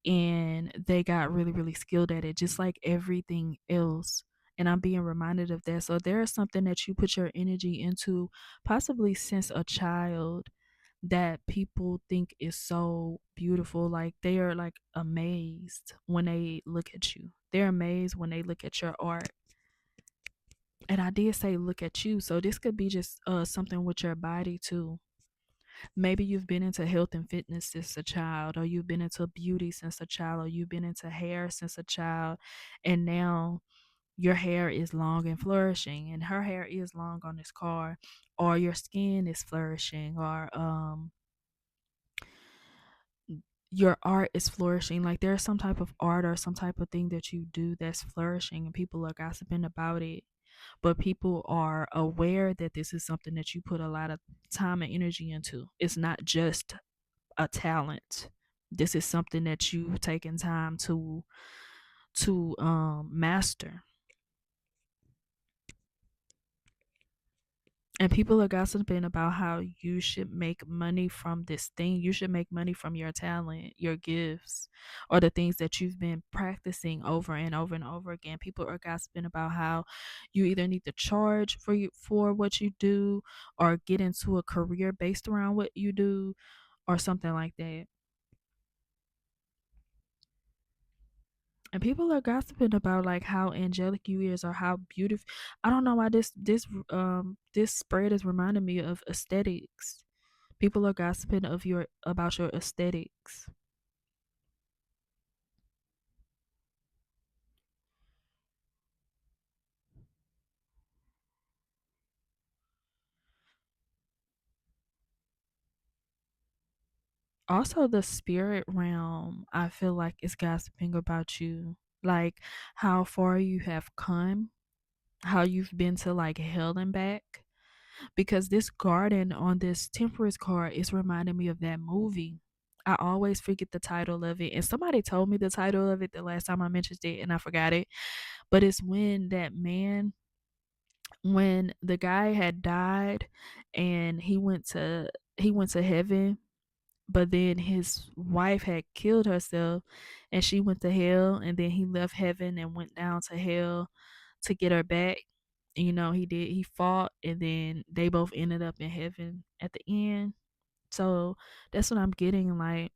and they got really really skilled at it, just like everything else. And I'm being reminded of that. So there is something that you put your energy into, possibly since a child, that people think is so beautiful. Like they are like amazed when they look at you. They're amazed when they look at your art. And I did say look at you, so this could be just something with your body too. Maybe you've been into health and fitness since a child, or you've been into beauty since a child, or you've been into hair since a child, and now your hair is long and flourishing, and her hair is long on this card, or your skin is flourishing, or your art is flourishing. Like there's some type of art or some type of thing that you do that's flourishing, and people are gossiping about it. But people are aware that this is something that you put a lot of time and energy into. It's not just a talent. This is something that you've taken time to master. And people are gossiping about how you should make money from this thing. You should make money from your talent, your gifts, or the things that you've been practicing over and over and over again. People are gossiping about how you either need to charge for what you do, or get into a career based around what you do, or something like that. And people are gossiping about like how angelic you is, or how beautiful. I don't know why this spread is reminding me of aesthetics. People are gossiping about your aesthetics. Also, the spirit realm, I feel like, is gossiping about you. Like how far you have come, how you've been to like hell and back. Because this garden on this temperance card is reminding me of that movie. I always forget the title of it. And somebody told me the title of it the last time I mentioned it, and I forgot it. But it's when the guy had died, and he went to heaven, but then his wife had killed herself, and she went to hell, and then he left heaven and went down to hell to get her back. He fought, and then they both ended up in heaven at the end. So that's what I'm getting, like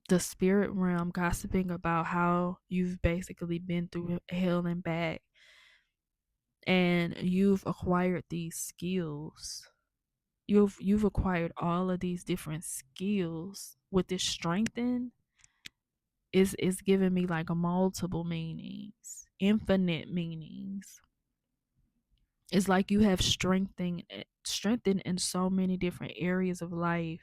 the spirit realm gossiping about how you've basically been through hell and back, and you've acquired these skills. You've acquired all of these different skills with this strengthen. Is giving me like a multiple meanings, infinite meanings. It's like you have strengthened in so many different areas of life,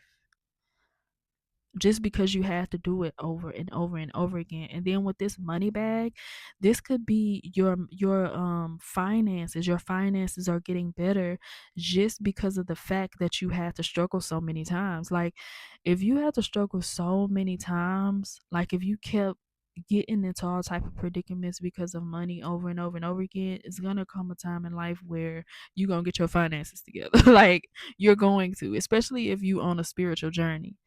just because you have to do it over and over and over again. And then with this money bag, this could be your finances. Your finances are getting better just because of the fact that you had to struggle so many times. Like if you had to struggle so many times, like if you kept getting into all type of predicaments because of money over and over and over again, it's gonna come a time in life where you're gonna get your finances together. Like you're going to, especially if you on a spiritual journey.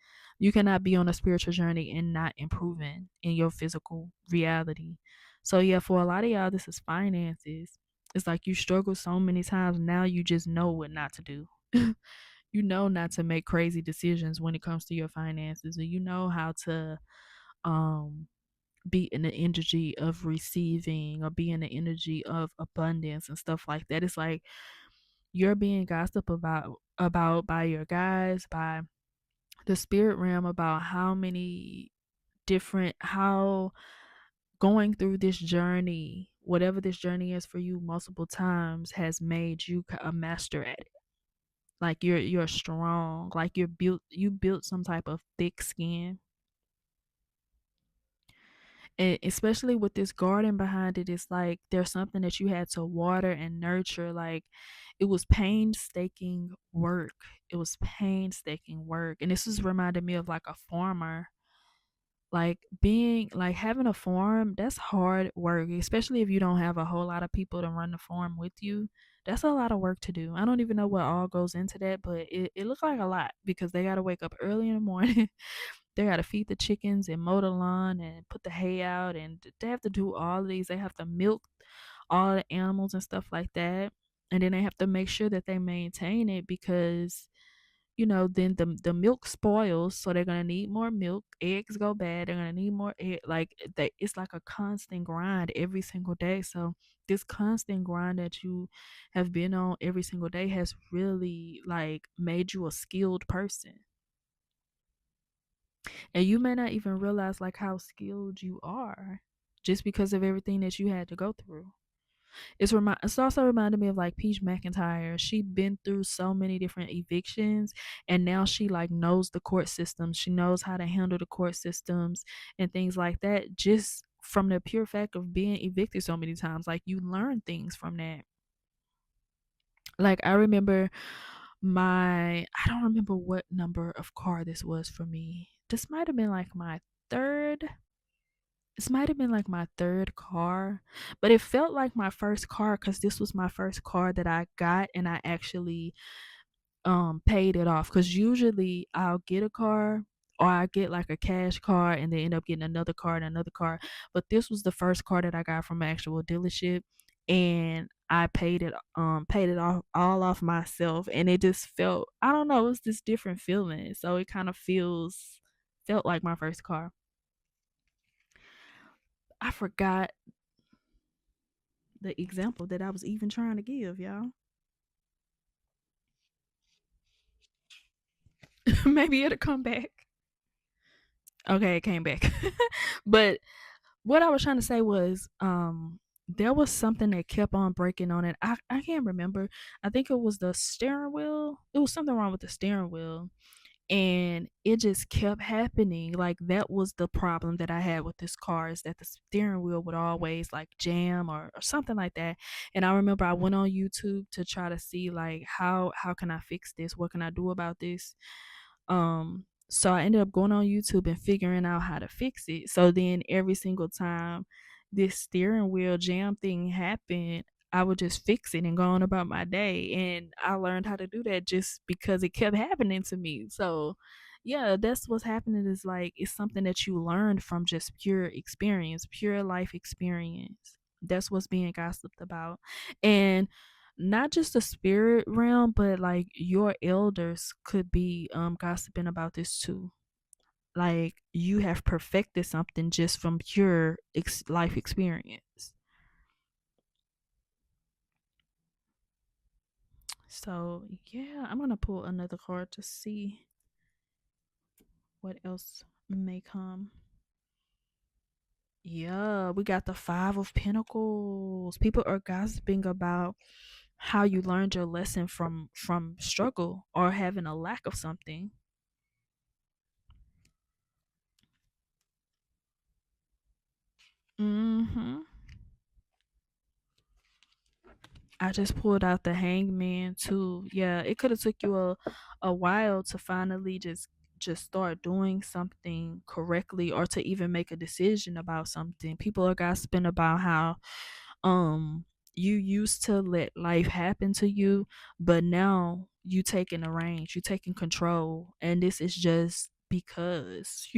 You cannot be on a spiritual journey and not improving in your physical reality. So yeah, for a lot of y'all, this is finances. It's like you struggle so many times, now you just know what not to do. You know not to make crazy decisions when it comes to your finances, and you know how to um be in the energy of receiving or be in the energy of abundance and stuff like that. It's like you're being gossiped about by your guys, by the spirit realm, about how many different how going through this journey, whatever this journey is for you multiple times, has made you a master at it. Like you're strong, like you built some type of thick skin. And especially with this garden behind it, it's like there's something that you had to water and nurture. Like it was painstaking work. It was painstaking work. And this is reminding me of like a farmer. Like being like having a farm, that's hard work, especially if you don't have a whole lot of people to run the farm with you. That's a lot of work to do. I don't even know what all goes into that, but it looks like a lot because they got to wake up early in the morning. They got to feed the chickens and mow the lawn and put the hay out, and they have to do all of these. They have to milk all the animals and stuff like that, and then they have to make sure that they maintain it because then the milk spoils, so they're gonna need more milk. Eggs go bad, they're gonna need more egg. Like they, it's like a constant grind every single day. So this constant grind that you have been on every single day has really like made you a skilled person, and you may not even realize like how skilled you are just because of everything that you had to go through. It's also reminded me of like Peach McIntyre. She been through so many different evictions, and now she like knows the court systems. She knows how to handle the court systems and things like that, just from the pure fact of being evicted so many times. Like you learn things from that. Like I remember I don't remember what number of car this was for me. This might have been like my third this might have been like my third car, but it felt like my first car because this was my first car that I got, and I actually paid it off. Because usually I'll get a car, or I get like a cash car and then end up getting another car and another car. But this was the first car that I got from an actual dealership, and I paid it off all off myself, and it just felt, I don't know, it was this different feeling. So it kind of felt like my first car. I forgot the example that I was even trying to give, y'all. Maybe it'll come back. Okay, it came back. But what I was trying to say was there was something that kept on breaking on it. I can't remember. I think it was the steering wheel. It was something wrong with the steering wheel, and it just kept happening. Like that was the problem that I had with this car, is that the steering wheel would always like jam or something like that. And I remember I went on YouTube to try to see like how can I fix this, what can I do about this. So I ended up going on YouTube and figuring out how to fix it. So then every single time this steering wheel jam thing happened, I would just fix it and go on about my day. And I learned how to do that just because it kept happening to me. So yeah, that's what's happening, is like it's something that you learned from just pure experience, pure life experience. That's what's being gossiped about. And not just the spirit realm, but like your elders could be gossiping about this too. Like you have perfected something just from pure life experience. So yeah, I'm gonna pull another card to see what else may come. Yeah, we got the Five of Pentacles. People are gossiping about how you learned your lesson from struggle or having a lack of something. Mhm. I just pulled out the Hangman too. Yeah, it could have took you a while to finally just start doing something correctly, or to even make a decision about something. People are gossiping about how um you used to let life happen to you, but now you taking the reins, you taking control, and this is just because,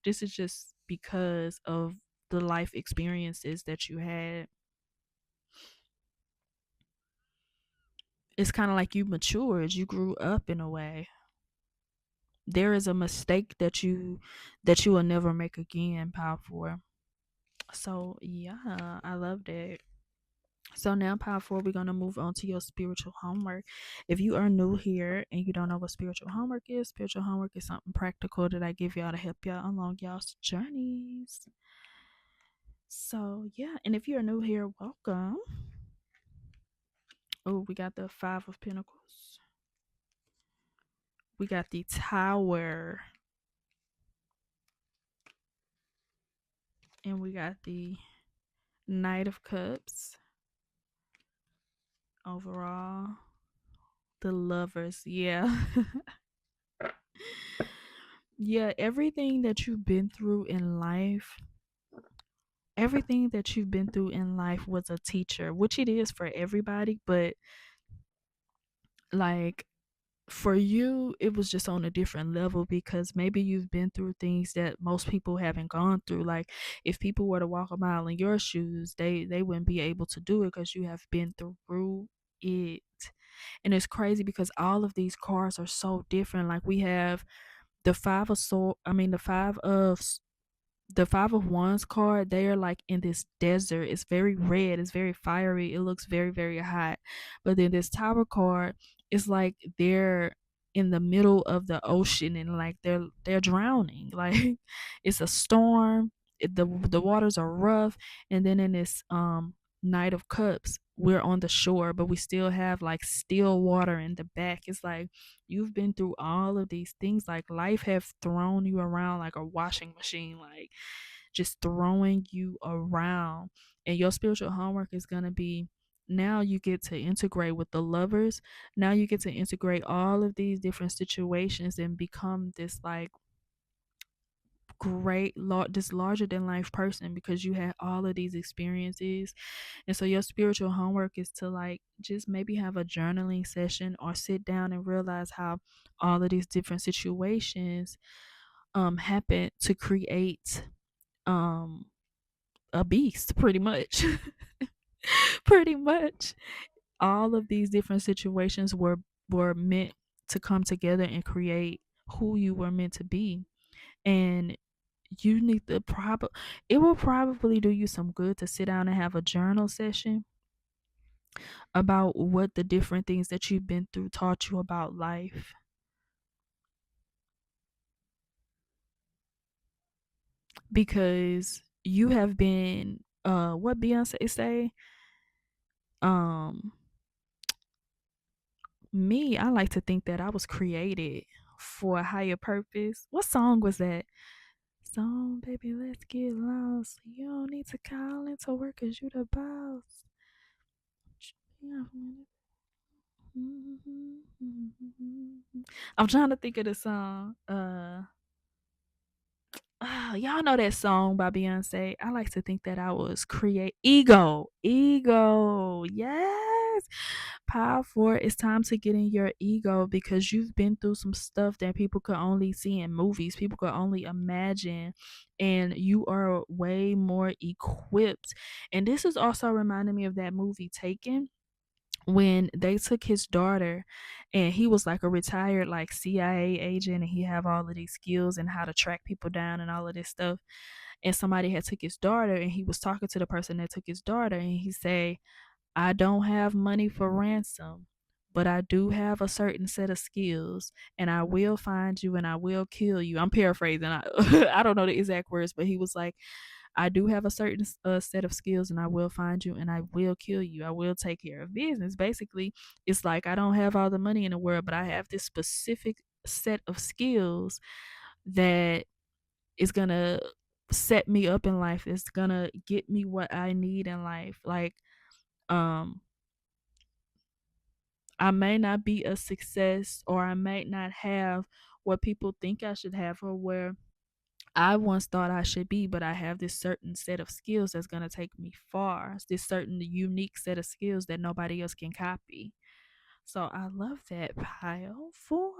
this is just because of the life experiences that you had. it's kind of like you matured, you grew up in a way. There is a mistake that you will never make again, Power 4. So yeah, I love that. So now, Power 4, we're gonna move on to your spiritual homework. If you are new here and you don't know what spiritual homework is something practical that I give y'all to help y'all along y'all's journeys. So yeah, and if you're new here, welcome. Oh, we got the Five of Pentacles. We got the Tower. And we got the Knight of Cups. Overall, the Lovers. Yeah. Yeah, everything that you've been through in life, everything that you've been through in life was a teacher, which it is for everybody, but like for you it was just on a different level because maybe you've been through things that most people haven't gone through. Like if people were to walk a mile in your shoes, they wouldn't be able to do it because you have been through it. And it's crazy because all of these cards are so different. Like we have the five of soul I mean the Five of Wands card. They are like in this desert. It's very red, it's very fiery, it looks very, very hot. But then this Tower card is like they're in the middle of the ocean and like they're drowning. Like it's a storm. The waters are rough. And then in this Knight of Cups, we're on the shore, but we still have like still water in the back. It's like you've been through all of these things. Like life have thrown you around like a washing machine, like just throwing you around. And your spiritual homework is going to be, now you get to integrate with the Lovers. Now you get to integrate all of these different situations and become this like this larger than life person because you had all of these experiences. And so your spiritual homework is to like just maybe have a journaling session or sit down and realize how all of these different situations happen to create um a beast, pretty much. Pretty much all of these different situations were meant to come together and create who you were meant to be. And you need to it will probably do you some good to sit down and have a journal session about what the different things that you've been through taught you about life. Because you have been what Beyonce say, um me, I like to think that I was created for a higher purpose. What song was that? Song, baby, let's get lost. You don't need to call into work cause you the boss. I'm trying to think of the song. Y'all know that song by Beyonce. I like to think that I was create ego. Yes. Power 4, it's time to get in your ego because you've been through some stuff that people could only see in movies. People could only imagine, and you are way more equipped. And this is also reminding me of that movie Taken, when they took his daughter and he was like a retired like CIA agent and he have all of these skills and how to track people down and all of this stuff. And somebody had took his daughter and he was talking to the person that took his daughter and he say, I don't have money for ransom, but I do have a certain set of skills and I will find you and I will kill you. I'm paraphrasing. I don't know the exact words, but he was like, I do have a certain set of skills and I will find you and I will kill you. I will take care of business. Basically, it's like I don't have all the money in the world, but I have this specific set of skills that is going to set me up in life. It's going to get me what I need in life. Like, um, I may not be a success or I might not have what people think I should have or where I once thought I should be, but I have this certain set of skills that's going to take me far. It's this certain unique set of skills that nobody else can copy. So I love that. Pile 4.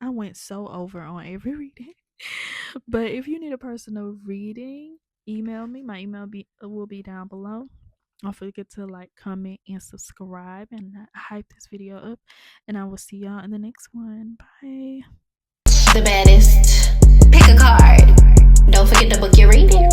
I went so over on every reading. But if you need a personal reading, email me. My email will be down below. Don't forget to like, comment, and subscribe, and hype this video up. And I will see y'all in the next one. Bye. The baddest. Pick a card. Don't forget to book your reading.